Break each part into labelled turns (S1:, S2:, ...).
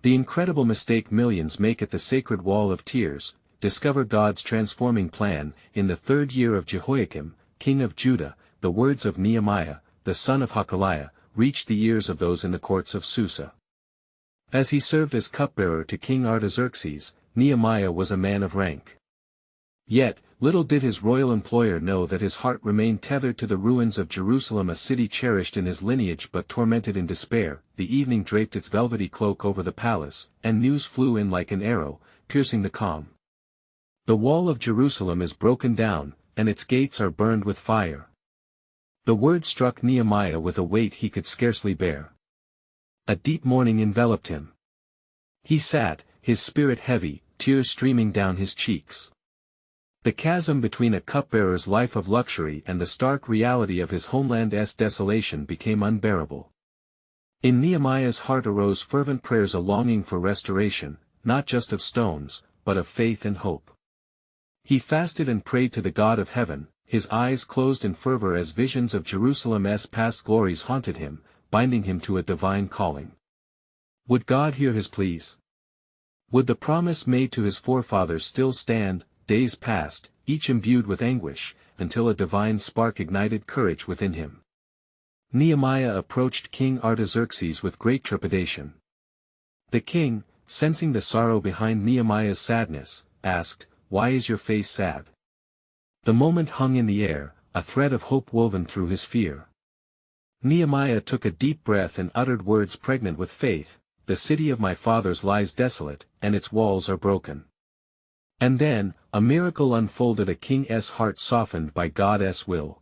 S1: The incredible mistake millions make at the sacred wall of tears. Discover God's transforming plan. In the 3rd year of Jehoiakim, king of Judah, the words of Nehemiah, the son of Hakaliah, reached the ears of those in the courts of Susa. As he served as cupbearer to King Artaxerxes, Nehemiah was a man of rank. Yet, little did his royal employer know that his heart remained tethered to the ruins of Jerusalem, a city cherished in his lineage but tormented in despair. The evening draped its velvety cloak over the palace, and news flew in like an arrow, piercing the calm. The wall of Jerusalem is broken down, and its gates are burned with fire. The word struck Nehemiah with a weight he could scarcely bear. A deep mourning enveloped him. He sat, his spirit heavy, tears streaming down his cheeks. The chasm between a cupbearer's life of luxury and the stark reality of his homeland's desolation became unbearable. In Nehemiah's heart arose fervent prayers, a longing for restoration, not just of stones, but of faith and hope. He fasted and prayed to the God of heaven, his eyes closed in fervor as visions of Jerusalem's past glories haunted him, binding him to a divine calling. Would God hear his pleas? Would the promise made to his forefathers still stand? Days passed, each imbued with anguish, until a divine spark ignited courage within him. Nehemiah approached King Artaxerxes with great trepidation. The king, sensing the sorrow behind Nehemiah's sadness, asked, "Why is your face sad?" The moment hung in the air, a thread of hope woven through his fear. Nehemiah took a deep breath and uttered words pregnant with faith. "The city of my fathers lies desolate, and its walls are broken." And then, a miracle unfolded, a king's heart softened by God's will.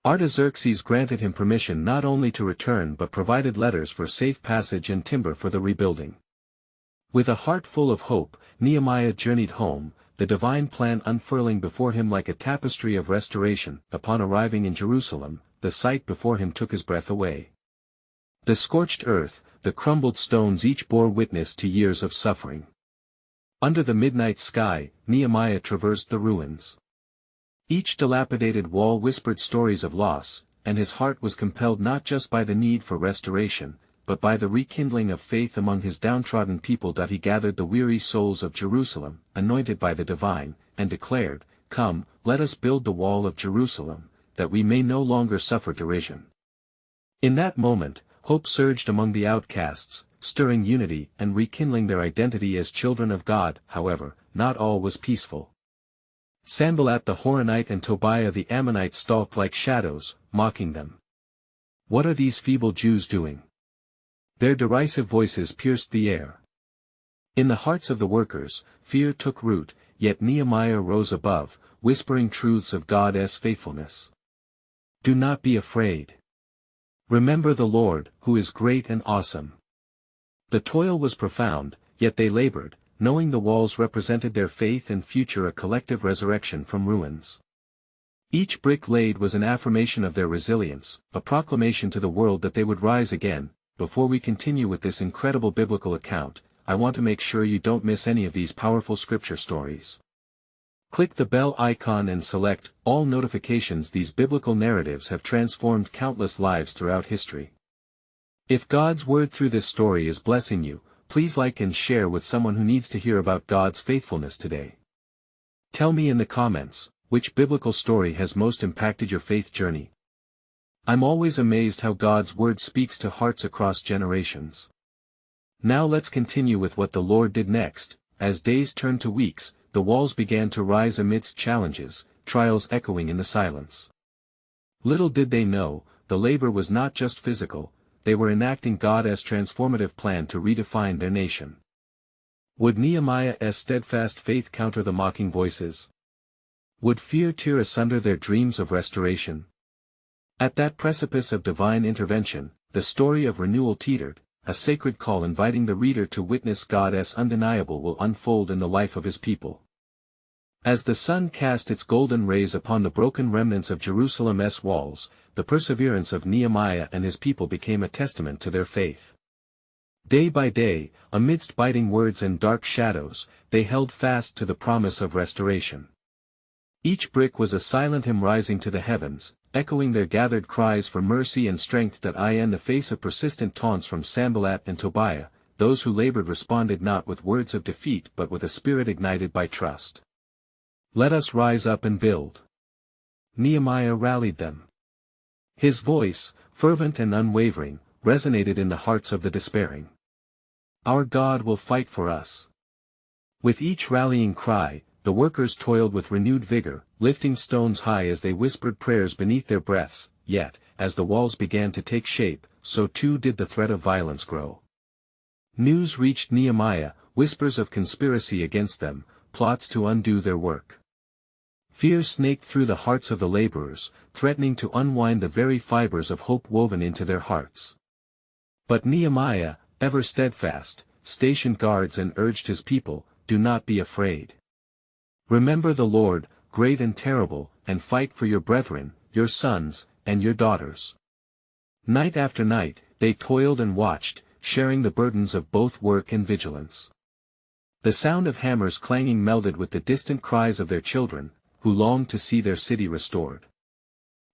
S1: Artaxerxes granted him permission not only to return but provided letters for safe passage and timber for the rebuilding. With a heart full of hope, Nehemiah journeyed home, the divine plan unfurling before him like a tapestry of restoration. Upon arriving in Jerusalem, the sight before him took his breath away. The scorched earth, the crumbled stones each bore witness to years of suffering. Under the midnight sky, Nehemiah traversed the ruins. Each dilapidated wall whispered stories of loss, and his heart was compelled not just by the need for restoration, but by the rekindling of faith among his downtrodden people. He gathered the weary souls of Jerusalem, anointed by the divine, and declared, "Come, let us build the wall of Jerusalem, that we may no longer suffer derision." In that moment, hope surged among the outcasts, stirring unity and rekindling their identity as children of God. However, not all was peaceful. Sanballat the Horonite and Tobiah the Ammonite stalked like shadows, mocking them. "What are these feeble Jews doing?" Their derisive voices pierced the air. In the hearts of the workers, fear took root, yet Nehemiah rose above, whispering truths of God's faithfulness. "Do not be afraid. Remember the Lord, who is great and awesome." The toil was profound, yet they labored, knowing the walls represented their faith and future, a collective resurrection from ruins. Each brick laid was an affirmation of their resilience, a proclamation to the world that they would rise again. Before we continue with this incredible biblical account, I want to make sure you don't miss any of these powerful scripture stories. Click the bell icon and select all notifications. These biblical narratives have transformed countless lives throughout history. If God's word through this story is blessing you, please like and share with someone who needs to hear about God's faithfulness today. Tell me in the comments, which biblical story has most impacted your faith journey? I'm always amazed how God's word speaks to hearts across generations. Now let's continue with what the Lord did next. As days turned to weeks, the walls began to rise amidst challenges, trials echoing in the silence. Little did they know, the labor was not just physical, they were enacting God's transformative plan to redefine their nation. Would Nehemiah's steadfast faith counter the mocking voices? Would fear tear asunder their dreams of restoration? At that precipice of divine intervention, the story of renewal teetered, a sacred call inviting the reader to witness God's undeniable will unfold in the life of his people. As the sun cast its golden rays upon the broken remnants of Jerusalem's walls, the perseverance of Nehemiah and his people became a testament to their faith. Day by day, amidst biting words and dark shadows, they held fast to the promise of restoration. Each brick was a silent hymn rising to the heavens, echoing their gathered cries for mercy and strength. In the face of persistent taunts from Sanballat and Tobiah, those who labored responded not with words of defeat but with a spirit ignited by trust. "Let us rise up and build." Nehemiah rallied them. His voice, fervent and unwavering, resonated in the hearts of the despairing. "Our God will fight for us." With each rallying cry, the workers toiled with renewed vigor, lifting stones high as they whispered prayers beneath their breaths, yet, as the walls began to take shape, so too did the threat of violence grow. News reached Nehemiah, whispers of conspiracy against them, plots to undo their work. Fear snaked through the hearts of the laborers, threatening to unwind the very fibers of hope woven into their hearts. But Nehemiah, ever steadfast, stationed guards and urged his people, "Do not be afraid. Remember the Lord, great and terrible, and fight for your brethren, your sons, and your daughters." Night after night, they toiled and watched, sharing the burdens of both work and vigilance. The sound of hammers clanging melded with the distant cries of their children, who longed to see their city restored.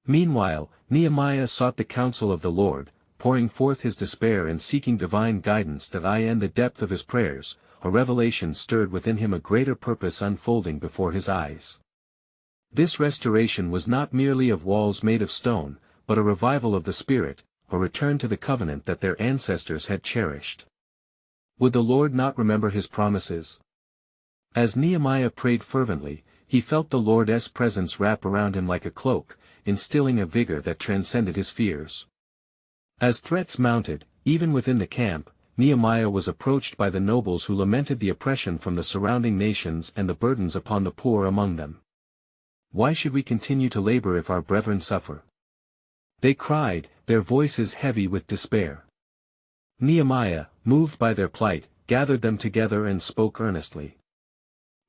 S1: Meanwhile, Nehemiah sought the counsel of the Lord, pouring forth his despair and seeking divine guidance that in the depth of his prayers, a revelation stirred within him, a greater purpose unfolding before his eyes. This restoration was not merely of walls made of stone, but a revival of the Spirit, a return to the covenant that their ancestors had cherished. Would the Lord not remember his promises? As Nehemiah prayed fervently, he felt the Lord's presence wrap around him like a cloak, instilling a vigor that transcended his fears. As threats mounted, even within the camp, Nehemiah was approached by the nobles who lamented the oppression from the surrounding nations and the burdens upon the poor among them. "Why should we continue to labor if our brethren suffer?" they cried, their voices heavy with despair. Nehemiah, moved by their plight, gathered them together and spoke earnestly.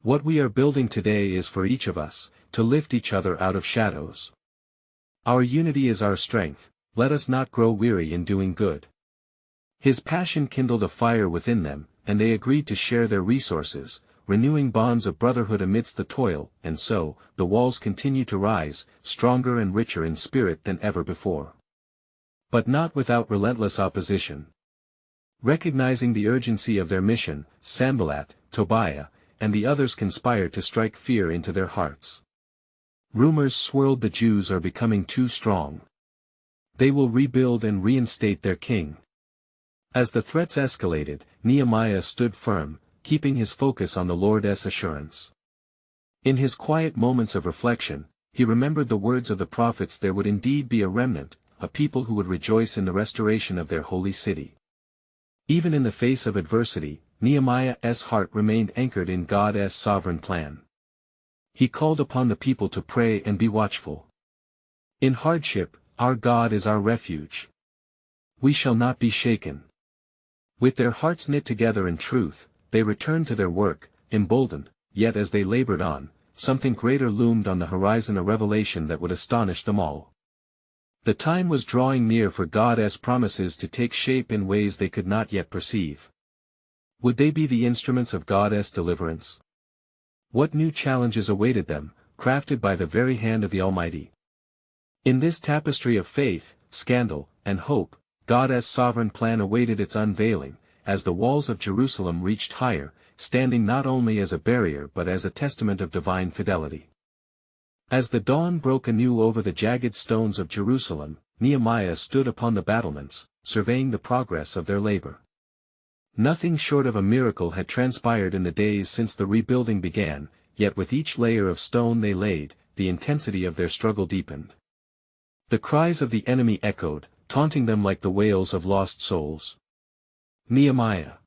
S1: "What we are building today is for each of us, to lift each other out of shadows. Our unity is our strength, let us not grow weary in doing good." His passion kindled a fire within them, and they agreed to share their resources, renewing bonds of brotherhood amidst the toil, and so, the walls continued to rise, stronger and richer in spirit than ever before. But not without relentless opposition. Recognizing the urgency of their mission, Sanballat, Tobiah, and the others conspired to strike fear into their hearts. Rumors swirled: the Jews are becoming too strong. They will rebuild and reinstate their king. As the threats escalated, Nehemiah stood firm, keeping his focus on the Lord's assurance. In his quiet moments of reflection, he remembered the words of the prophets: there would indeed be a remnant, a people who would rejoice in the restoration of their holy city. Even in the face of adversity, Nehemiah's heart remained anchored in God's sovereign plan. He called upon the people to pray and be watchful. "In hardship, our God is our refuge. We shall not be shaken." With their hearts knit together in truth, they returned to their work, emboldened, yet as they labored on, something greater loomed on the horizon, a revelation that would astonish them all. The time was drawing near for God's promises to take shape in ways they could not yet perceive. Would they be the instruments of God's deliverance? What new challenges awaited them, crafted by the very hand of the Almighty? In this tapestry of faith, scandal, and hope, God's sovereign plan awaited its unveiling, as the walls of Jerusalem reached higher, standing not only as a barrier but as a testament of divine fidelity. As the dawn broke anew over the jagged stones of Jerusalem, Nehemiah stood upon the battlements, surveying the progress of their labor. Nothing short of a miracle had transpired in the days since the rebuilding began, yet with each layer of stone they laid, the intensity of their struggle deepened. The cries of the enemy echoed, taunting them like the wails of lost souls. "Nehemiah!"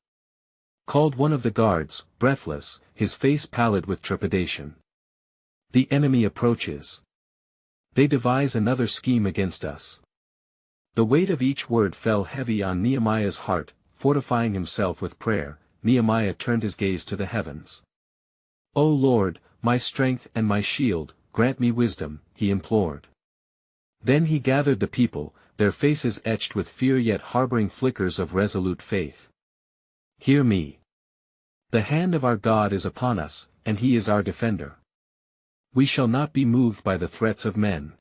S1: called one of the guards, breathless, his face pallid with trepidation. "The enemy approaches. They devise another scheme against us." The weight of each word fell heavy on Nehemiah's heart. Fortifying himself with prayer, Nehemiah turned his gaze to the heavens. "O Lord, my strength and my shield, grant me wisdom," he implored. Then he gathered the people, their faces etched with fear yet harboring flickers of resolute faith. "Hear me. The hand of our God is upon us, and he is our defender. We shall not be moved by the threats of men."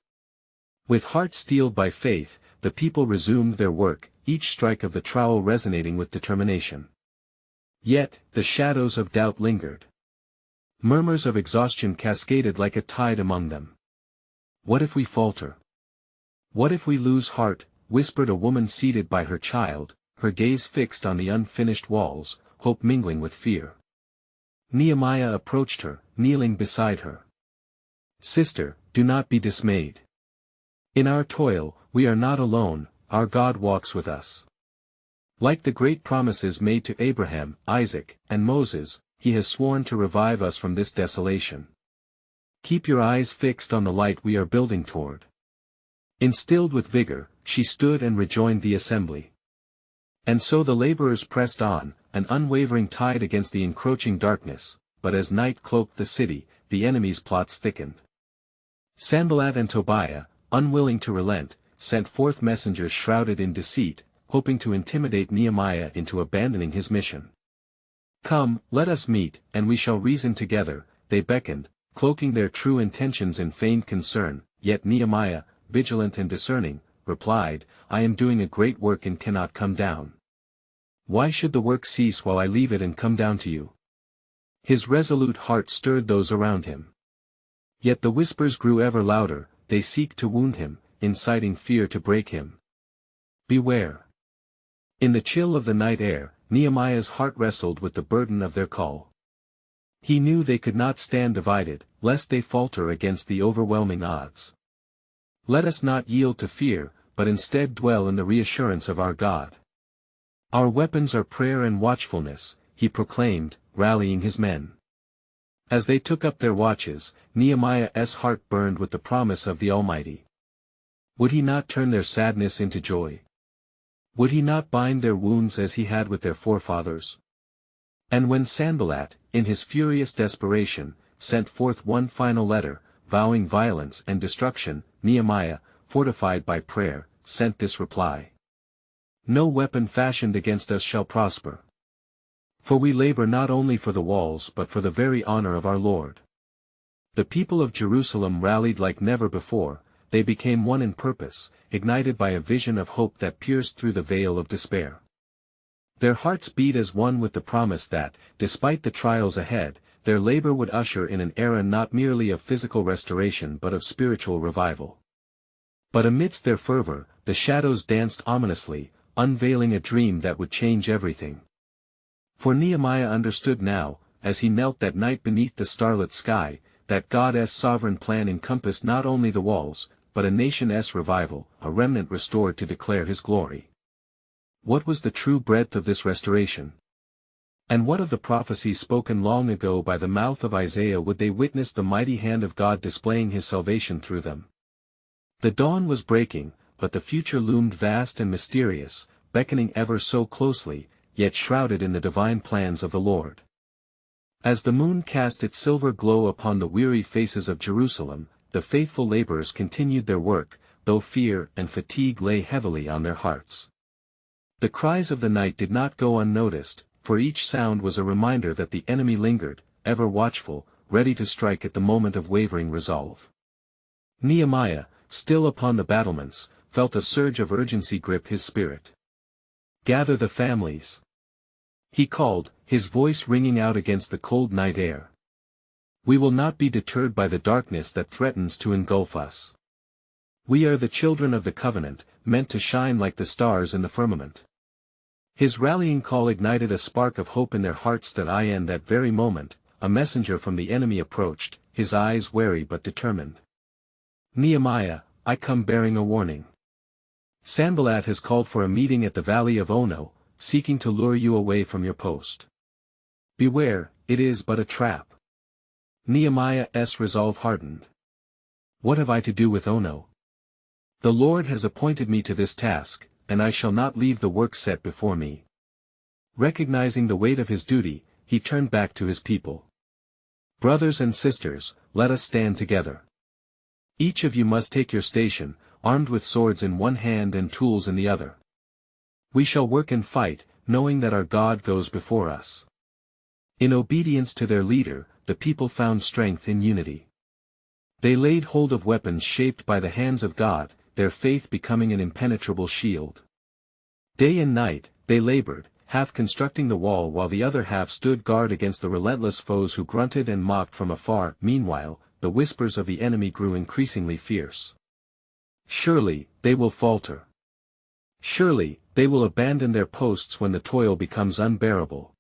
S1: With hearts steeled by faith, the people resumed their work, each strike of the trowel resonating with determination. Yet, the shadows of doubt lingered. Murmurs of exhaustion cascaded like a tide among them. What if we falter? What if we lose heart? Whispered a woman seated by her child, her gaze fixed on the unfinished walls, hope mingling with fear. Nehemiah approached her, kneeling beside her. Sister, do not be dismayed. In our toil, we are not alone, our God walks with us. Like the great promises made to Abraham, Isaac, and Moses, he has sworn to revive us from this desolation. Keep your eyes fixed on the light we are building toward. Instilled with vigor, she stood and rejoined the assembly. And so the laborers pressed on, an unwavering tide against the encroaching darkness, but as night cloaked the city, the enemy's plots thickened. Sanballat and Tobiah, unwilling to relent, sent forth messengers shrouded in deceit, hoping to intimidate Nehemiah into abandoning his mission. Come, let us meet, and we shall reason together, they beckoned, cloaking their true intentions in feigned concern, yet Nehemiah, vigilant and discerning, replied, I am doing a great work and cannot come down. Why should the work cease while I leave it and come down to you? His resolute heart stirred those around him. Yet the whispers grew ever louder, they seek to wound him, inciting fear to break him. Beware. In the chill of the night air, Nehemiah's heart wrestled with the burden of their call. He knew they could not stand divided, lest they falter against the overwhelming odds. Let us not yield to fear, but instead dwell in the reassurance of our God. Our weapons are prayer and watchfulness, he proclaimed, rallying his men. As they took up their watches, Nehemiah's heart burned with the promise of the Almighty. Would he not turn their sadness into joy? Would he not bind their wounds as he had with their forefathers? And when Sanballat, in his furious desperation, sent forth one final letter, vowing violence and destruction, Nehemiah, fortified by prayer, sent this reply. No weapon fashioned against us shall prosper. For we labor not only for the walls but for the very honor of our Lord. The people of Jerusalem rallied like never before, they became one in purpose, ignited by a vision of hope that pierced through the veil of despair. Their hearts beat as one with the promise that, despite the trials ahead, their labor would usher in an era not merely of physical restoration but of spiritual revival. But amidst their fervor, the shadows danced ominously, unveiling a dream that would change everything. For Nehemiah understood now, as he knelt that night beneath the starlit sky, that God's sovereign plan encompassed not only the walls, but a nation's revival, a remnant restored to declare his glory. What was the true breadth of this restoration? And what of the prophecies spoken long ago by the mouth of Isaiah? Would they witness the mighty hand of God displaying his salvation through them? The dawn was breaking, but the future loomed vast and mysterious, beckoning ever so closely, yet shrouded in the divine plans of the Lord. As the moon cast its silver glow upon the weary faces of Jerusalem, the faithful laborers continued their work, though fear and fatigue lay heavily on their hearts. The cries of the night did not go unnoticed, for each sound was a reminder that the enemy lingered, ever watchful, ready to strike at the moment of wavering resolve. Nehemiah, still upon the battlements, felt a surge of urgency grip his spirit. Gather the families. He called, his voice ringing out against the cold night air. We will not be deterred by the darkness that threatens to engulf us. We are the children of the covenant, meant to shine like the stars in the firmament. His rallying call ignited a spark of hope in their hearts. In that very moment, a messenger from the enemy approached, his eyes wary but determined. Nehemiah, I come bearing a warning. Sanballat has called for a meeting at the valley of Ono, seeking to lure you away from your post. Beware, it is but a trap. Nehemiah's resolve hardened. What have I to do with Ono? The Lord has appointed me to this task, and I shall not leave the work set before me. Recognizing the weight of his duty, he turned back to his people. Brothers and sisters, let us stand together. Each of you must take your station, armed with swords in one hand and tools in the other. We shall work and fight, knowing that our God goes before us. In obedience to their leader, the people found strength in unity. They laid hold of weapons shaped by the hands of God, their faith becoming an impenetrable shield. Day and night, they labored, half constructing the wall while the other half stood guard against the relentless foes who grunted and mocked from afar. Meanwhile, the whispers of the enemy grew increasingly fierce. Surely, they will falter. Surely, they will abandon their posts when the toil becomes unbearable.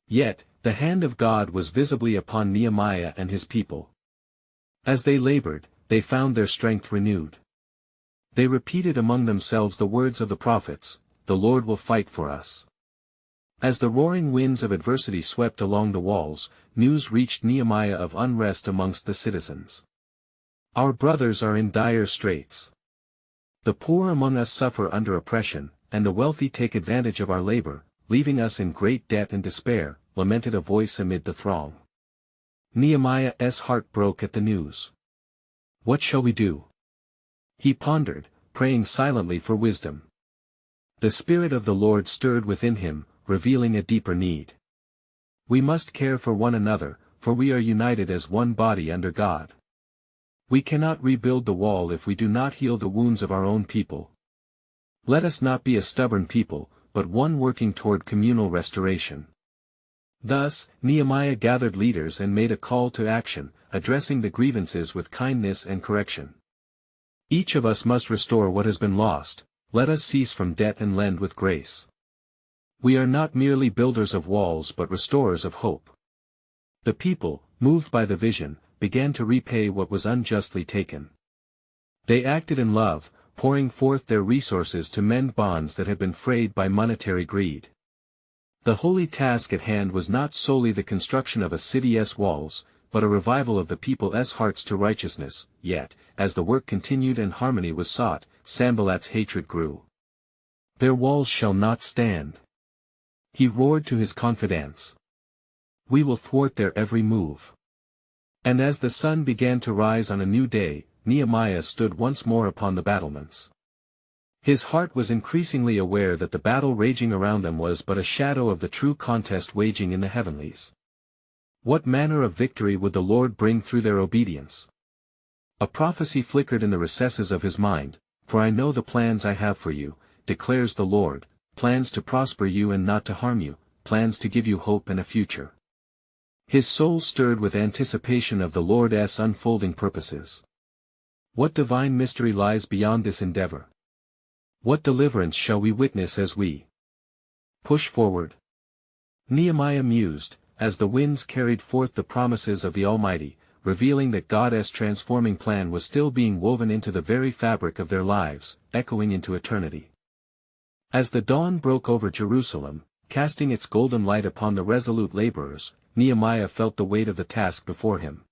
S1: Yet, the hand of God was visibly upon Nehemiah and his people. As they labored, they found their strength renewed. They repeated among themselves the words of the prophets, "The Lord will fight for us." As the roaring winds of adversity swept along the walls, news reached Nehemiah of unrest amongst the citizens. "Our brothers are in dire straits. The poor among us suffer under oppression, and the wealthy take advantage of our labor, leaving us in great debt and despair," lamented a voice amid the throng. Nehemiah's heart broke at the news. "What shall we do?" He pondered, praying silently for wisdom. The Spirit of the Lord stirred within him, revealing a deeper need. We must care for one another, for we are united as one body under God. We cannot rebuild the wall if we do not heal the wounds of our own people. Let us not be a stubborn people, but one working toward communal restoration. Thus, Nehemiah gathered leaders and made a call to action, addressing the grievances with kindness and correction. Each of us must restore what has been lost. Let us cease from debt and lend with grace. We are not merely builders of walls but restorers of hope. The people, moved by the vision, began to repay what was unjustly taken. They acted in love, pouring forth their resources to mend bonds that had been frayed by monetary greed. The holy task at hand was not solely the construction of a city's walls, but a revival of the people's hearts to righteousness. Yet, as the work continued and harmony was sought, Sanballat's hatred grew. "Their walls shall not stand," he roared to his confidants. "We will thwart their every move." And as the sun began to rise on a new day, Nehemiah stood once more upon the battlements. His heart was increasingly aware that the battle raging around them was but a shadow of the true contest waging in the heavenlies. What manner of victory would the Lord bring through their obedience? A prophecy flickered in the recesses of his mind, "For I know the plans I have for you, declares the Lord, plans to prosper you and not to harm you, plans to give you hope and a future." His soul stirred with anticipation of the Lord's unfolding purposes. What divine mystery lies beyond this endeavor? What deliverance shall we witness as we push forward? Nehemiah mused, as the winds carried forth the promises of the Almighty, revealing that God's transforming plan was still being woven into the very fabric of their lives, echoing into eternity. As the dawn broke over Jerusalem, casting its golden light upon the resolute laborers, Nehemiah felt the weight of the task before him.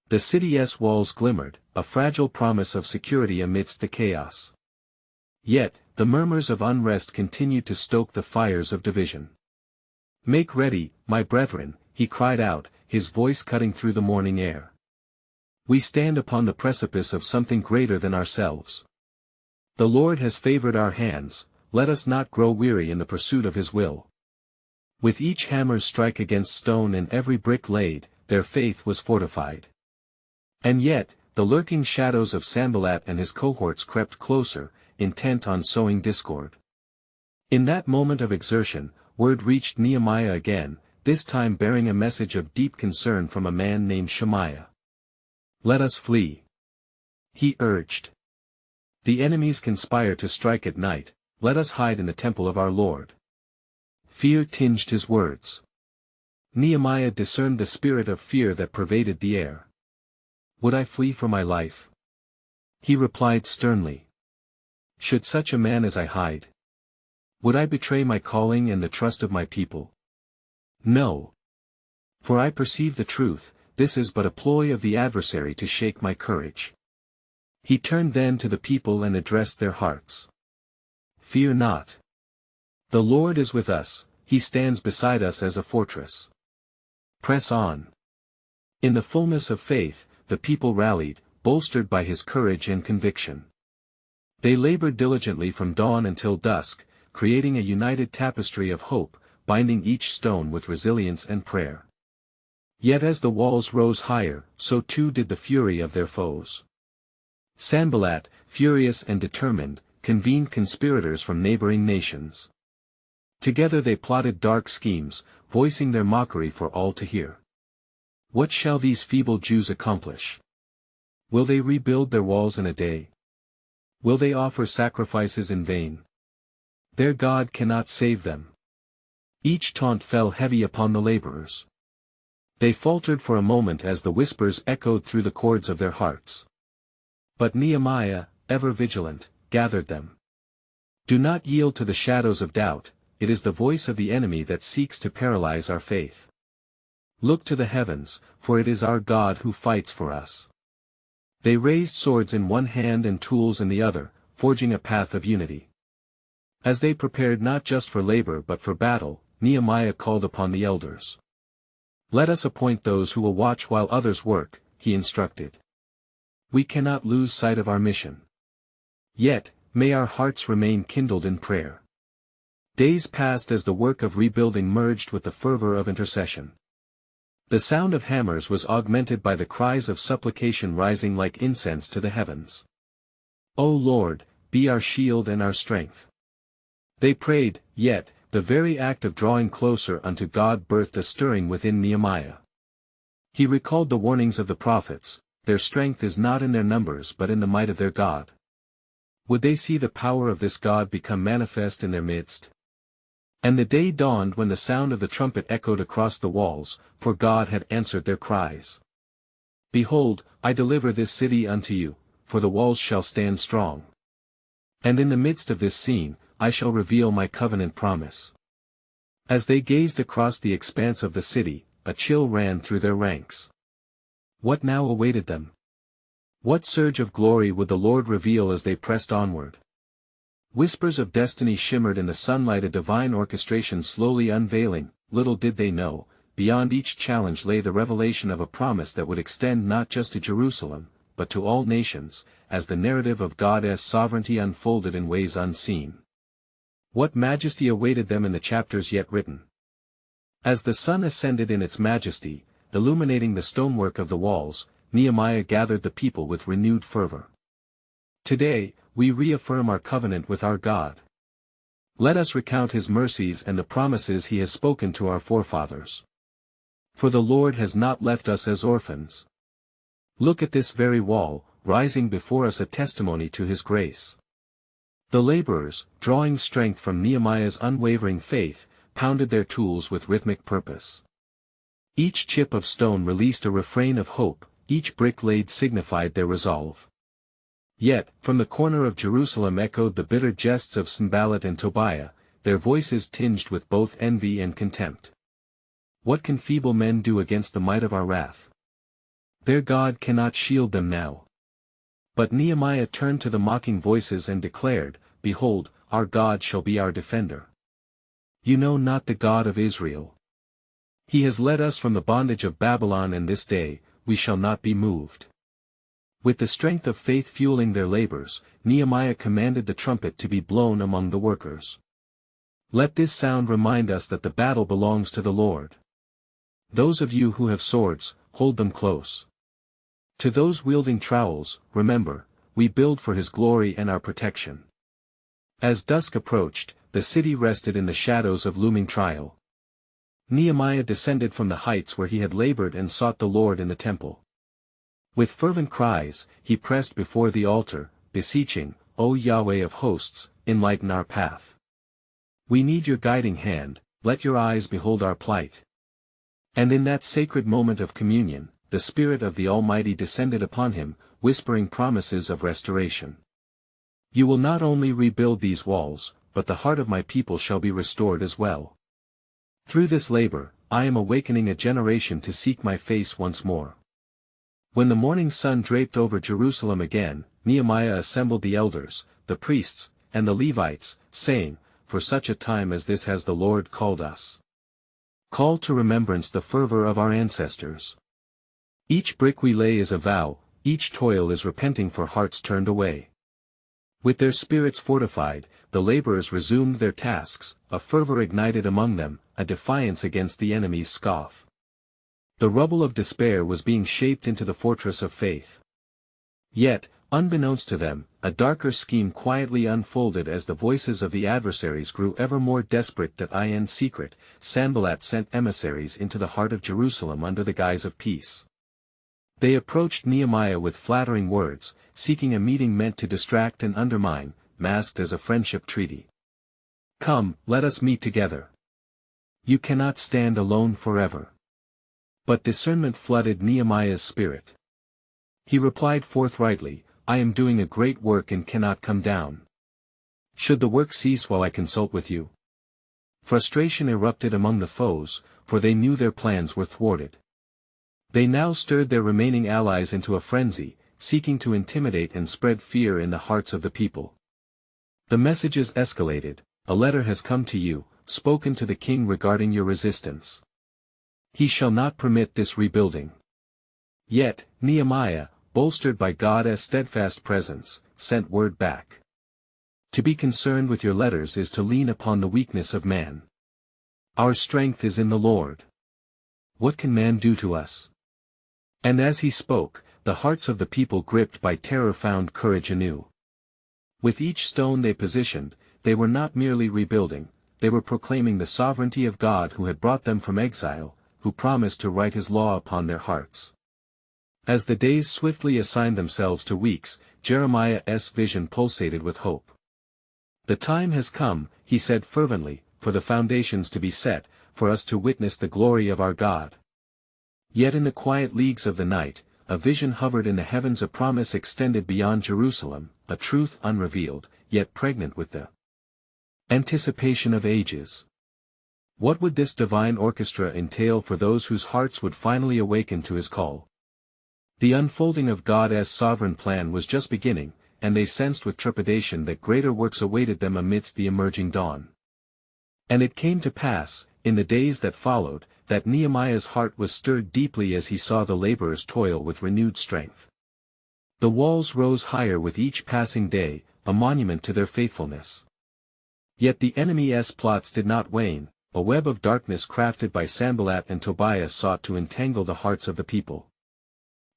S1: The city's walls glimmered, a fragile promise of security amidst the chaos. Yet, the murmurs of unrest continued to stoke the fires of division. "Make ready, my brethren," he cried out, his voice cutting through the morning air. "We stand upon the precipice of something greater than ourselves. The Lord has favored our hands, let us not grow weary in the pursuit of his will." With each hammer's strike against stone and every brick laid, their faith was fortified. And yet, the lurking shadows of Sanballat and his cohorts crept closer, intent on sowing discord. In that moment of exertion, word reached Nehemiah again, this time bearing a message of deep concern from a man named Shemaiah. "Let us flee," he urged. "The enemies conspire to strike at night, let us hide in the temple of our Lord." Fear tinged his words. Nehemiah discerned the spirit of fear that pervaded the air. "Would I flee for my life?" he replied sternly. "Should such a man as I hide? Would I betray my calling and the trust of my people? No. For I perceive the truth, this is but a ploy of the adversary to shake my courage." He turned then to the people and addressed their hearts. "Fear not. The Lord is with us, he stands beside us as a fortress. Press on." In the fullness of faith, the people rallied, bolstered by his courage and conviction. They labored diligently from dawn until dusk, creating a united tapestry of hope, binding each stone with resilience and prayer. Yet as the walls rose higher, so too did the fury of their foes. Sanballat, furious and determined, convened conspirators from neighboring nations. Together they plotted dark schemes, voicing their mockery for all to hear. What shall these feeble Jews accomplish? Will they rebuild their walls in a day? Will they offer sacrifices in vain? Their God cannot save them. Each taunt fell heavy upon the laborers. They faltered for a moment as the whispers echoed through the cords of their hearts. But Nehemiah, ever vigilant, gathered them. Do not yield to the shadows of doubt, it is the voice of the enemy that seeks to paralyze our faith. Look to the heavens, for it is our God who fights for us. They raised swords in one hand and tools in the other, forging a path of unity. As they prepared not just for labor but for battle, Nehemiah called upon the elders. Let us appoint those who will watch while others work, he instructed. We cannot lose sight of our mission. Yet, may our hearts remain kindled in prayer. Days passed as the work of rebuilding merged with the fervor of intercession. The sound of hammers was augmented by the cries of supplication rising like incense to the heavens. O Lord, be our shield and our strength. They prayed, yet, the very act of drawing closer unto God birthed a stirring within Nehemiah. He recalled the warnings of the prophets, their strength is not in their numbers but in the might of their God. Would they see the power of this God become manifest in their midst? And the day dawned when the sound of the trumpet echoed across the walls, for God had answered their cries. Behold, I deliver this city unto you, for the walls shall stand strong. And in the midst of this scene, I shall reveal my covenant promise. As they gazed across the expanse of the city, a chill ran through their ranks. What now awaited them? What surge of glory would the Lord reveal as they pressed onward? Whispers of destiny shimmered in the sunlight, a divine orchestration slowly unveiling. Little did they know, beyond each challenge lay the revelation of a promise that would extend not just to Jerusalem, but to all nations, as the narrative of God's sovereignty unfolded in ways unseen. What majesty awaited them in the chapters yet written? As the sun ascended in its majesty, illuminating the stonework of the walls, Nehemiah gathered the people with renewed fervor. Today, we reaffirm our covenant with our God. Let us recount his mercies and the promises he has spoken to our forefathers. For the Lord has not left us as orphans. Look at this very wall, rising before us a testimony to his grace. The laborers, drawing strength from Nehemiah's unwavering faith, pounded their tools with rhythmic purpose. Each chip of stone released a refrain of hope, each brick laid signified their resolve. Yet, from the corner of Jerusalem echoed the bitter jests of Sanballat and Tobiah, their voices tinged with both envy and contempt. What can feeble men do against the might of our wrath? Their God cannot shield them now. But Nehemiah turned to the mocking voices and declared, Behold, our God shall be our defender. You know not the God of Israel. He has led us from the bondage of Babylon, and this day, we shall not be moved. With the strength of faith fueling their labors, Nehemiah commanded the trumpet to be blown among the workers. Let this sound remind us that the battle belongs to the Lord. Those of you who have swords, hold them close. To those wielding trowels, remember, we build for his glory and our protection. As dusk approached, the city rested in the shadows of looming trial. Nehemiah descended from the heights where he had labored and sought the Lord in the temple. With fervent cries, he pressed before the altar, beseeching, O Yahweh of hosts, enlighten our path. We need your guiding hand, let your eyes behold our plight. And in that sacred moment of communion, the Spirit of the Almighty descended upon him, whispering promises of restoration. You will not only rebuild these walls, but the heart of my people shall be restored as well. Through this labor, I am awakening a generation to seek my face once more. When the morning sun draped over Jerusalem again, Nehemiah assembled the elders, the priests, and the Levites, saying, For such a time as this has the Lord called us. Call to remembrance the fervor of our ancestors. Each brick we lay is a vow, each toil is repenting for hearts turned away. With their spirits fortified, the laborers resumed their tasks, a fervor ignited among them, a defiance against the enemy's scoff. The rubble of despair was being shaped into the fortress of faith. Yet, Unbeknownst to them, a darker scheme quietly unfolded as the voices of the adversaries grew ever more desperate. In secret, Sanballat sent emissaries into the heart of Jerusalem under the guise of peace. They approached Nehemiah with flattering words, seeking a meeting meant to distract and undermine, masked as a friendship treaty. "Come, let us meet together. You cannot stand alone forever." But discernment flooded Nehemiah's spirit. He replied forthrightly, "I am doing a great work and cannot come down. Should the work cease while I consult with you?" Frustration erupted among the foes, for they knew their plans were thwarted. They now stirred their remaining allies into a frenzy, seeking to intimidate and spread fear in the hearts of the people. The messages escalated. "A letter has come to you, spoken to the king regarding your resistance. He shall not permit this rebuilding." Yet, Nehemiah, bolstered by God's steadfast presence, sent word back. "To be concerned with your letters is to lean upon the weakness of man. Our strength is in the Lord. What can man do to us?" And as he spoke, the hearts of the people gripped by terror found courage anew. With each stone they positioned, they were not merely rebuilding, they were proclaiming the sovereignty of God who had brought them from exile, who promised to write his law upon their hearts. As the days swiftly assigned themselves to weeks, Jeremiah's vision pulsated with hope. "The time has come," he said fervently, "for the foundations to be set, for us to witness the glory of our God." Yet in the quiet leagues of the night, a vision hovered in the heavens, a promise extended beyond Jerusalem, a truth unrevealed, yet pregnant with the anticipation of ages. What would this divine orchestra entail for those whose hearts would finally awaken to his call? The unfolding of God's sovereign plan was just beginning, and they sensed with trepidation that greater works awaited them amidst the emerging dawn. And it came to pass, in the days that followed, that Nehemiah's heart was stirred deeply as he saw the laborers toil with renewed strength. The walls rose higher with each passing day, a monument to their faithfulness. Yet the enemy's plots did not wane. A web of darkness crafted by Sanballat and Tobiah sought to entangle the hearts of the people.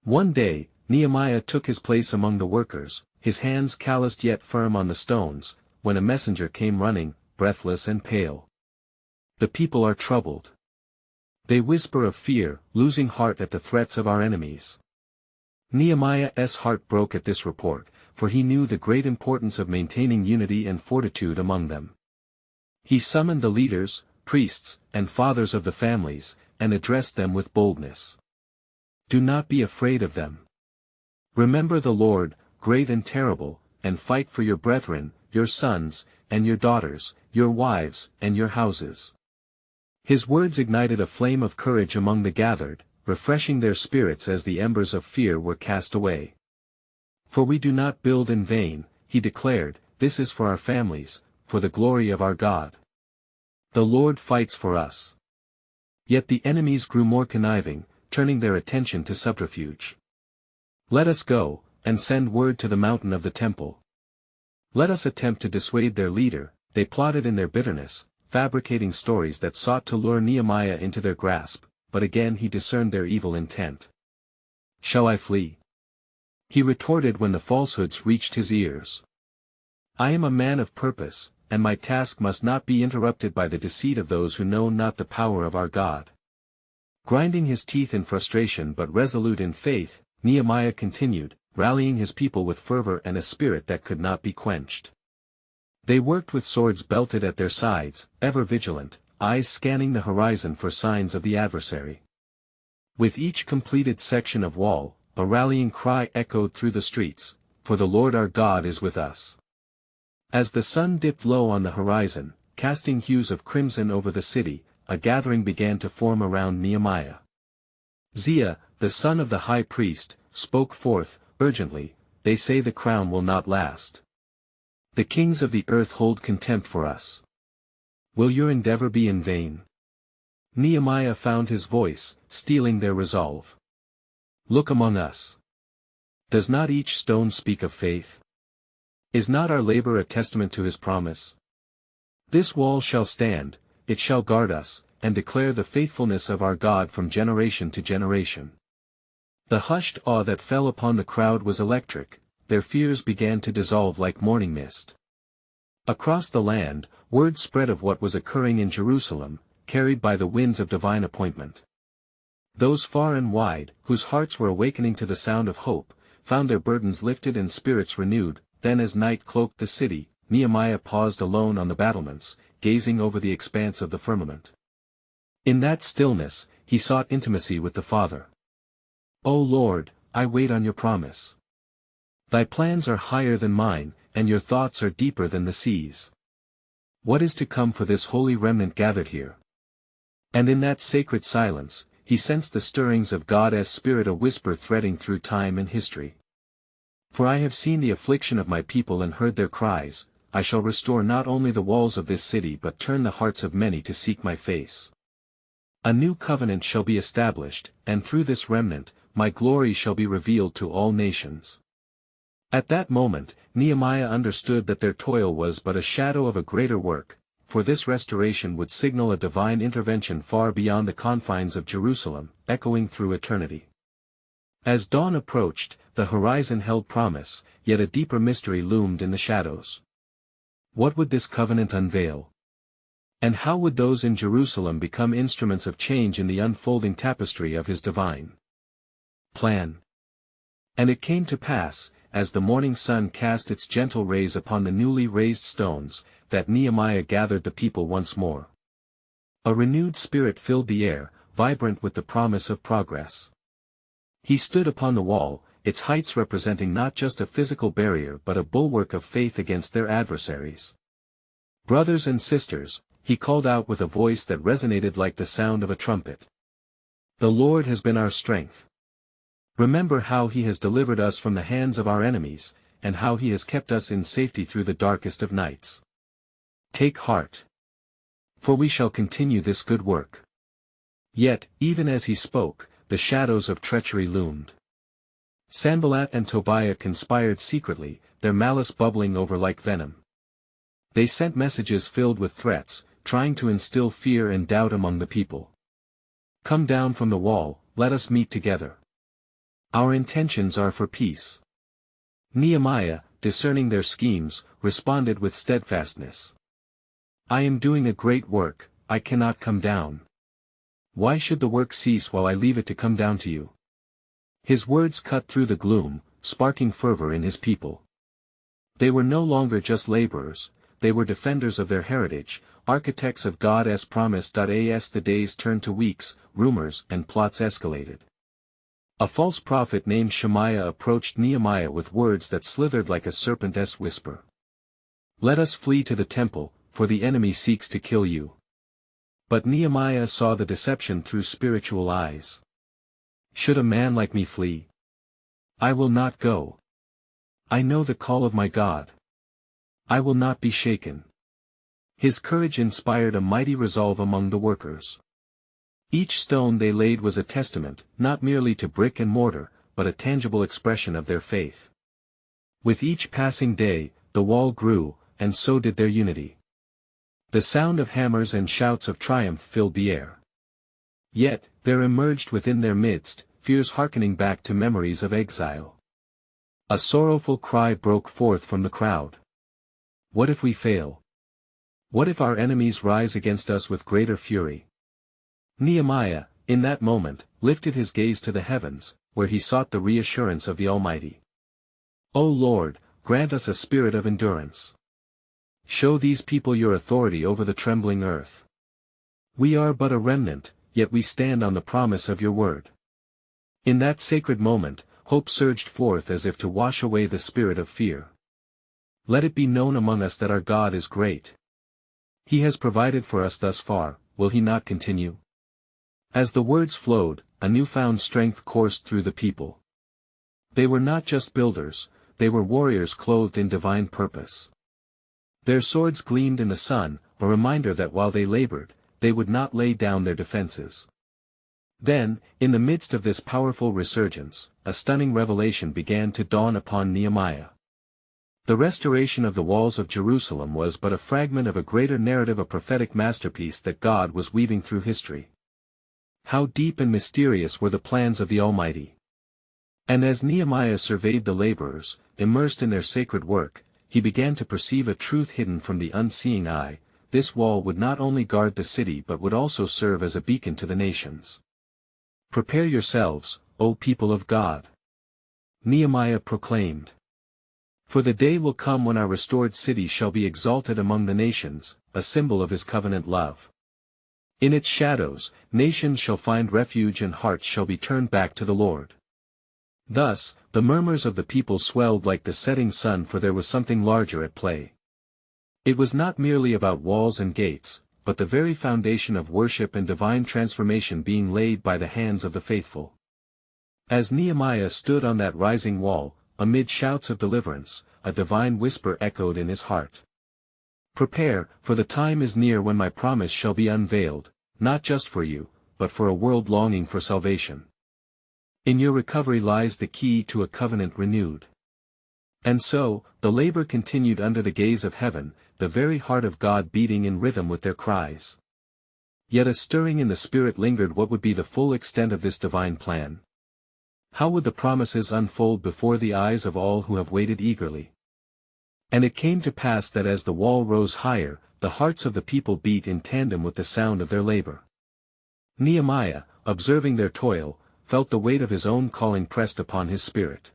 S1: One day, Nehemiah took his place among the workers, his hands calloused yet firm on the stones, when a messenger came running, breathless and pale. "The people are troubled. They whisper of fear, losing heart at the threats of our enemies." Nehemiah's heart broke at this report, for he knew the great importance of maintaining unity and fortitude among them. He summoned the leaders, priests, and fathers of the families, and addressed them with boldness. "Do not be afraid of them. Remember the Lord, great and terrible, and fight for your brethren, your sons, and your daughters, your wives, and your houses." His words ignited a flame of courage among the gathered, refreshing their spirits as the embers of fear were cast away. "For we do not build in vain," he declared, "this is for our families, for the glory of our God. The Lord fights for us." Yet the enemies grew more conniving, turning their attention to subterfuge. "Let us go, and send word to the mountain of the temple. Let us attempt to dissuade their leader," they plotted in their bitterness, fabricating stories that sought to lure Nehemiah into their grasp, but again he discerned their evil intent. "Shall I flee?" he retorted when the falsehoods reached his ears. "I am a man of purpose, and my task must not be interrupted by the deceit of those who know not the power of our God." Grinding his teeth in frustration but resolute in faith, Nehemiah continued, rallying his people with fervor and a spirit that could not be quenched. They worked with swords belted at their sides, ever vigilant, eyes scanning the horizon for signs of the adversary. With each completed section of wall, a rallying cry echoed through the streets, "For the Lord our God is with us." As the sun dipped low on the horizon, casting hues of crimson over the city, a gathering began to form around Nehemiah. Ziah, the son of the high priest, spoke forth, urgently, "They say the crown will not last. The kings of the earth hold contempt for us. Will your endeavor be in vain?" Nehemiah found his voice, steeling their resolve. "Look among us. Does not each stone speak of faith? Is not our labor a testament to his promise? This wall shall stand, it shall guard us, and declare the faithfulness of our God from generation to generation." The hushed awe that fell upon the crowd was electric. their fears began to dissolve like morning mist. Across the land, word spread of what was occurring in Jerusalem, carried by the winds of divine appointment. Those far and wide, whose hearts were awakening to the sound of hope, found their burdens lifted and spirits renewed. Then as night cloaked the city, Nehemiah paused alone on the battlements, gazing over the expanse of the firmament. In that stillness, he sought intimacy with the Father. O Lord, I wait on your promise. Thy plans are higher than mine, and your thoughts are deeper than the seas. What is to come for this holy remnant gathered here? And in that sacred silence, he sensed the stirrings of God as Spirit, a whisper threading through time and history. For I have seen the affliction of my people and heard their cries. I shall restore not only the walls of this city but turn the hearts of many to seek my face. A new covenant shall be established, and through this remnant, my glory shall be revealed to all nations. At that moment, Nehemiah understood that their toil was but a shadow of a greater work, for this restoration would signal a divine intervention far beyond the confines of Jerusalem, echoing through eternity. As dawn approached, the horizon held promise, yet a deeper mystery loomed in the shadows. What would this covenant unveil? And how would those in Jerusalem become instruments of change in the unfolding tapestry of his divine plan? And it came to pass, as the morning sun cast its gentle rays upon the newly raised stones, that Nehemiah gathered the people once more. A renewed spirit filled the air, vibrant with the promise of progress. He stood upon the wall, its heights representing not just a physical barrier but a bulwark of faith against their adversaries. Brothers and sisters, he called out with a voice that resonated like the sound of a trumpet. The Lord has been our strength. Remember how he has delivered us from the hands of our enemies, and how he has kept us in safety through the darkest of nights. Take heart. For we shall continue this good work. Yet, even as he spoke, the shadows of treachery loomed. Sanballat and Tobiah conspired secretly, their malice bubbling over like venom. They sent messages filled with threats, trying to instill fear and doubt among the people. Come down from the wall, let us meet together. Our intentions are for peace. Nehemiah, discerning their schemes, responded with steadfastness. I am doing a great work, I cannot come down. Why should the work cease while I leave it to come down to you? His words cut through the gloom, sparking fervor in his people. They were no longer just laborers, they were defenders of their heritage, architects of God as promised. As the days turned to weeks, rumors and plots escalated. A false prophet named Shemaiah approached Nehemiah with words that slithered like a serpent's whisper. Let us flee to the temple, for the enemy seeks to kill you. But Nehemiah saw the deception through spiritual eyes. Should a man like me flee? I will not go. I know the call of my God. I will not be shaken. His courage inspired a mighty resolve among the workers. Each stone they laid was a testament, not merely to brick and mortar, but a tangible expression of their faith. With each passing day, the wall grew, and so did their unity. The sound of hammers and shouts of triumph filled the air. Yet, there emerged within their midst, fears hearkening back to memories of exile. A sorrowful cry broke forth from the crowd. What if we fail? What if our enemies rise against us with greater fury? Nehemiah, in that moment, lifted his gaze to the heavens, where he sought the reassurance of the Almighty. O Lord, grant us a spirit of endurance. Show these people your authority over the trembling earth. We are but a remnant, yet we stand on the promise of your word. In that sacred moment, hope surged forth as if to wash away the spirit of fear. Let it be known among us that our God is great. He has provided for us thus far, will he not continue? As the words flowed, a newfound strength coursed through the people. They were not just builders, they were warriors clothed in divine purpose. Their swords gleamed in the sun, a reminder that while they labored, they would not lay down their defenses. Then, in the midst of this powerful resurgence, a stunning revelation began to dawn upon Nehemiah. The restoration of the walls of Jerusalem was but a fragment of a greater narrative, a prophetic masterpiece that God was weaving through history. How deep and mysterious were the plans of the Almighty! And as Nehemiah surveyed the laborers, immersed in their sacred work, he began to perceive a truth hidden from the unseeing eye: this wall would not only guard the city but would also serve as a beacon to the nations. Prepare yourselves, O people of God. Nehemiah proclaimed. For the day will come when our restored city shall be exalted among the nations, a symbol of his covenant love. In its shadows, nations shall find refuge and hearts shall be turned back to the Lord. Thus, the murmurs of the people swelled like the setting sun, for there was something larger at play. It was not merely about walls and gates, but the very foundation of worship and divine transformation being laid by the hands of the faithful. As Nehemiah stood on that rising wall, amid shouts of deliverance, a divine whisper echoed in his heart. Prepare, for the time is near when my promise shall be unveiled, not just for you, but for a world longing for salvation. In your recovery lies the key to a covenant renewed. And so, the labor continued under the gaze of heaven, the very heart of God beating in rhythm with their cries. Yet a stirring in the spirit lingered. What would be the full extent of this divine plan? How would the promises unfold before the eyes of all who have waited eagerly? And it came to pass that as the wall rose higher, the hearts of the people beat in tandem with the sound of their labor. Nehemiah, observing their toil, felt the weight of his own calling pressed upon his spirit.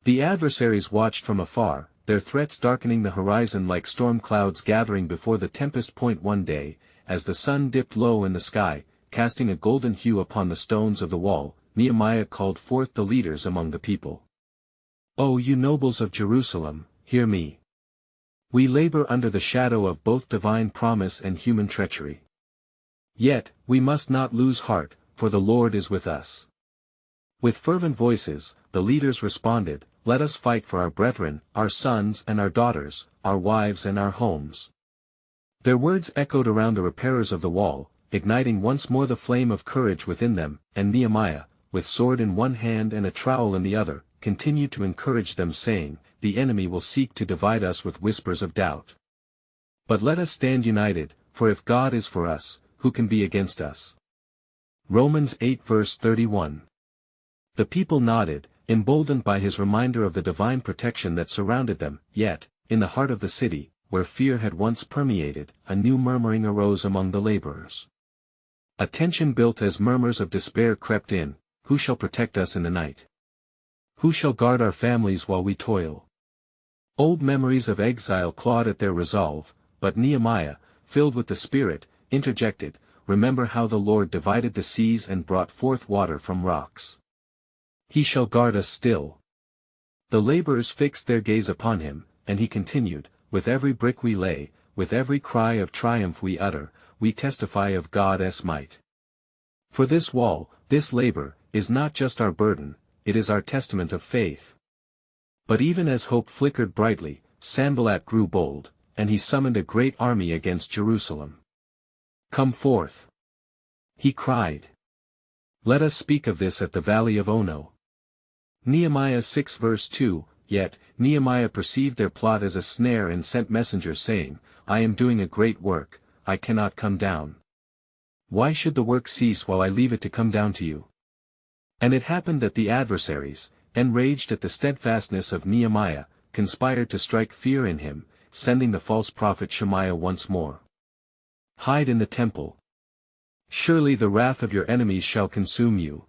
S1: The adversaries watched from afar, their threats darkening the horizon like storm clouds gathering before the tempest point. One day, as the sun dipped low in the sky, casting a golden hue upon the stones of the wall, Nehemiah called forth the leaders among the people. O you nobles of Jerusalem, hear me. We labor under the shadow of both divine promise and human treachery. Yet, we must not lose heart, for the Lord is with us. With fervent voices, the leaders responded, let us fight for our brethren, our sons and our daughters, our wives and our homes. Their words echoed around the repairers of the wall, igniting once more the flame of courage within them, and Nehemiah, with sword in one hand and a trowel in the other, continued to encourage them, saying, the enemy will seek to divide us with whispers of doubt. But let us stand united, for if God is for us, who can be against us? Romans 8 verse 31. The people nodded, emboldened by his reminder of the divine protection that surrounded them. Yet, in the heart of the city, where fear had once permeated, a new murmuring arose among the laborers. A tension built as murmurs of despair crept in: who shall protect us in the night? Who shall guard our families while we toil? Old memories of exile clawed at their resolve, but Nehemiah, filled with the Spirit, interjected, remember how the Lord divided the seas and brought forth water from rocks. He shall guard us still. The laborers fixed their gaze upon him, and he continued, with every brick we lay, with every cry of triumph we utter, we testify of God's might. For this wall, this labor, is not just our burden, it is our testament of faith. But even as hope flickered brightly, Sanballat grew bold, and he summoned a great army against Jerusalem. Come forth! He cried. Let us speak of this at the valley of Ono. Nehemiah 6 verse 2, Yet, Nehemiah perceived their plot as a snare and sent messengers saying, I am doing a great work, I cannot come down. Why should the work cease while I leave it to come down to you? And it happened that the adversaries, enraged at the steadfastness of Nehemiah, conspired to strike fear in him, sending the false prophet Shemaiah once more. Hide in the temple. Surely the wrath of your enemies shall consume you.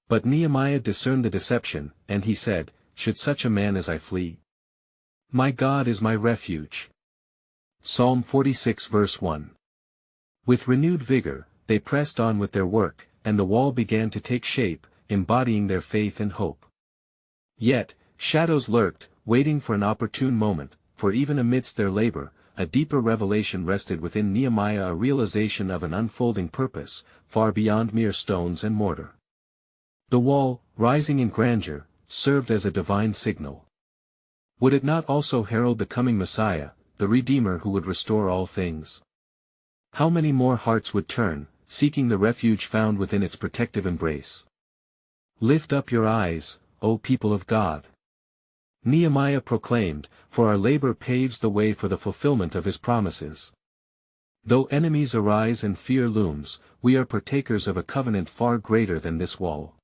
S1: But Nehemiah discerned the deception, and he said, should such a man as I flee? My God is my refuge. Psalm 46 verse 1. With renewed vigor, they pressed on with their work, and the wall began to take shape, embodying their faith and hope. Yet, shadows lurked, waiting for an opportune moment, for even amidst their labor, a deeper revelation rested within Nehemiah, a realization of an unfolding purpose, far beyond mere stones and mortar. The wall, rising in grandeur, served as a divine signal. Would it not also herald the coming Messiah, the Redeemer who would restore all things? How many more hearts would turn, seeking the refuge found within its protective embrace? Lift up your eyes, O people of God. Nehemiah proclaimed, for our labor paves the way for the fulfillment of his promises. Though enemies arise and fear looms, we are partakers of a covenant far greater than this wall.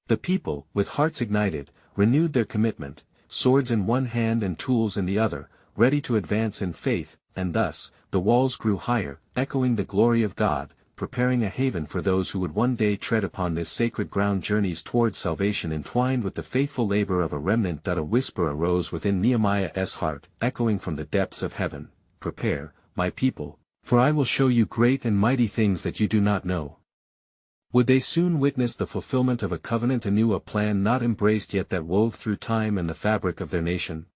S1: The people, with hearts ignited, renewed their commitment, swords in one hand and tools in the other, ready to advance in faith, and thus, the walls grew higher, echoing the glory of God, preparing a haven for those who would one day tread upon this sacred ground. Journeys towards salvation entwined with the faithful labor of a remnant. A whisper arose within Nehemiah's heart, echoing from the depths of heaven, "Prepare, my people, for I will show you great and mighty things that you do not know." Would they soon witness the fulfillment of a covenant anew, a plan not embraced yet that wove through time and the fabric of their nation?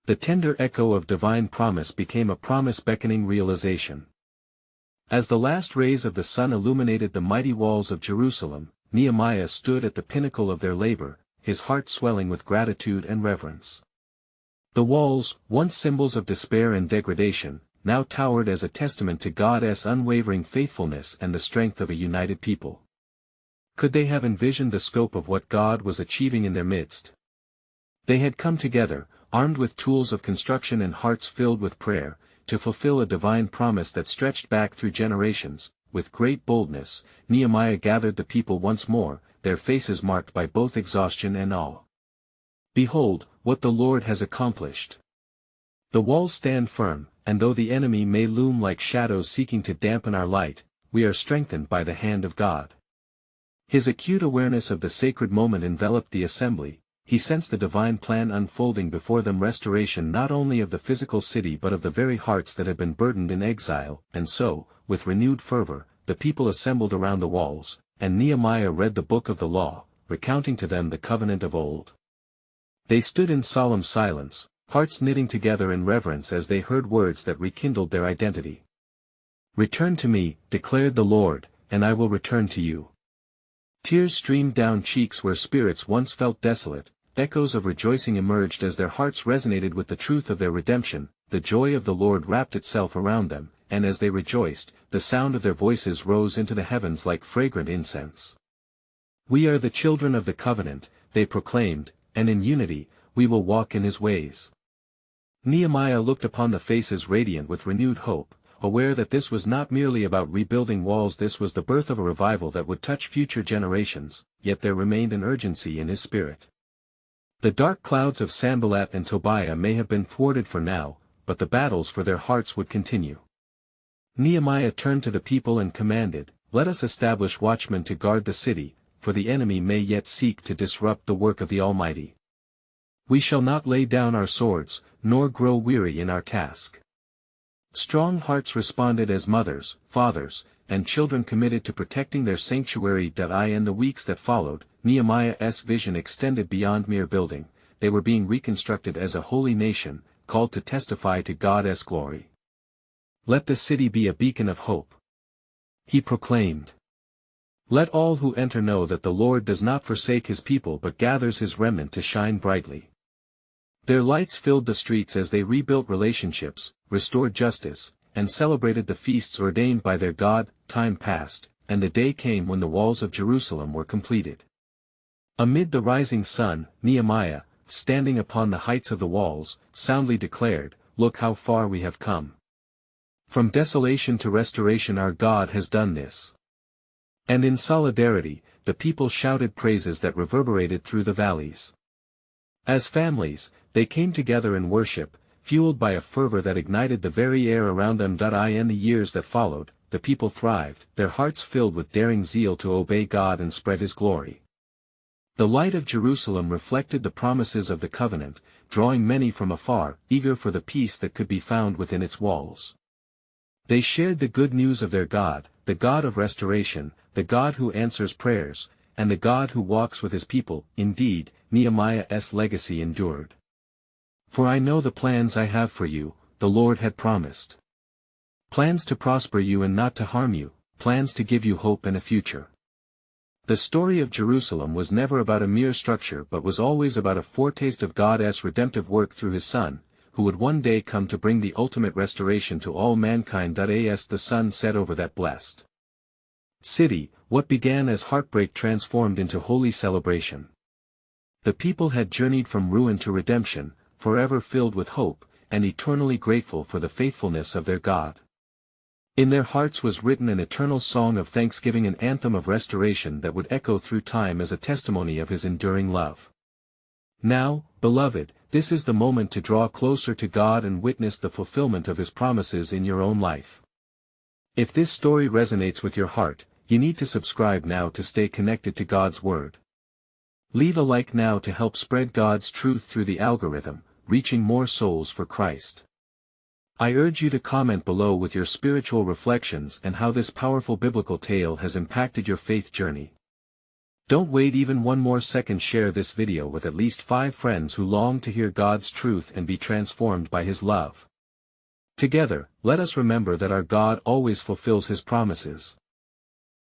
S1: The tender echo of divine promise became a promise beckoning realization. As the last rays of the sun illuminated the mighty walls of Jerusalem, Nehemiah stood at the pinnacle of their labor, his heart swelling with gratitude and reverence. The walls, once symbols of despair and degradation, now towered as a testament to God's unwavering faithfulness and the strength of a united people. Could they have envisioned the scope of what God was achieving in their midst? They had come together, armed with tools of construction and hearts filled with prayer, to fulfill a divine promise that stretched back through generations. With great boldness, Nehemiah gathered the people once more, their faces marked by both exhaustion and awe. "Behold, what the Lord has accomplished. The walls stand firm, and though the enemy may loom like shadows seeking to dampen our light, we are strengthened by the hand of God." His acute awareness of the sacred moment enveloped the assembly. He sensed the divine plan unfolding before them, restoration not only of the physical city but of the very hearts that had been burdened in exile, and so, with renewed fervor, the people assembled around the walls, and Nehemiah read the book of the law, recounting to them the covenant of old. They stood in solemn silence, hearts knitting together in reverence as they heard words that rekindled their identity. "Return to me," declared the Lord, "and I will return to you." Tears streamed down cheeks where spirits once felt desolate, echoes of rejoicing emerged as their hearts resonated with the truth of their redemption. The joy of the Lord wrapped itself around them, and as they rejoiced, the sound of their voices rose into the heavens like fragrant incense. "We are the children of the covenant," they proclaimed, "and in unity, we will walk in his ways." Nehemiah looked upon the faces radiant with renewed hope, aware that this was not merely about rebuilding walls, this was the birth of a revival that would touch future generations, yet there remained an urgency in his spirit. The dark clouds of Sanballat and Tobiah may have been thwarted for now, but the battles for their hearts would continue. Nehemiah turned to the people and commanded, "Let us establish watchmen to guard the city, for the enemy may yet seek to disrupt the work of the Almighty. We shall not lay down our swords, nor grow weary in our task." Strong hearts responded as mothers, fathers, and children committed to protecting their sanctuary. In the weeks that followed, Nehemiah's vision extended beyond mere building. They were being reconstructed as a holy nation, called to testify to God's glory. "Let the city be a beacon of hope," he proclaimed. "Let all who enter know that the Lord does not forsake his people but gathers his remnant to shine brightly." Their lights filled the streets as they rebuilt relationships, restored justice, and celebrated the feasts ordained by their God. Time passed, and the day came when the walls of Jerusalem were completed. Amid the rising sun, Nehemiah, standing upon the heights of the walls, soundly declared, "Look how far we have come. From desolation to restoration our God has done this." And in solidarity, the people shouted praises that reverberated through the valleys. As families, they came together in worship, fueled by a fervor that ignited the very air around them. In the years that followed, the people thrived, their hearts filled with daring zeal to obey God and spread his glory. The light of Jerusalem reflected the promises of the covenant, drawing many from afar, eager for the peace that could be found within its walls. They shared the good news of their God, the God of restoration, the God who answers prayers, and the God who walks with his people. Indeed, Nehemiah's legacy endured. "For I know the plans I have for you," the Lord had promised. "Plans to prosper you and not to harm you, plans to give you hope and a future." The story of Jerusalem was never about a mere structure but was always about a foretaste of God's redemptive work through his Son, who would one day come to bring the ultimate restoration to all mankind. As the sun set over that blessed city, what began as heartbreak transformed into holy celebration. The people had journeyed from ruin to redemption, forever filled with hope, and eternally grateful for the faithfulness of their God. In their hearts was written an eternal song of thanksgiving, an anthem of restoration that would echo through time as a testimony of his enduring love. Now, beloved, this is the moment to draw closer to God and witness the fulfillment of his promises in your own life. If this story resonates with your heart, you need to subscribe now to stay connected to God's Word. Leave a like now to help spread God's truth through the algorithm, reaching more souls for Christ. I urge you to comment below with your spiritual reflections and how this powerful biblical tale has impacted your faith journey. Don't wait even one more second. Share this video with at least 5 friends who long to hear God's truth and be transformed by his love. Together, let us remember that our God always fulfills his promises.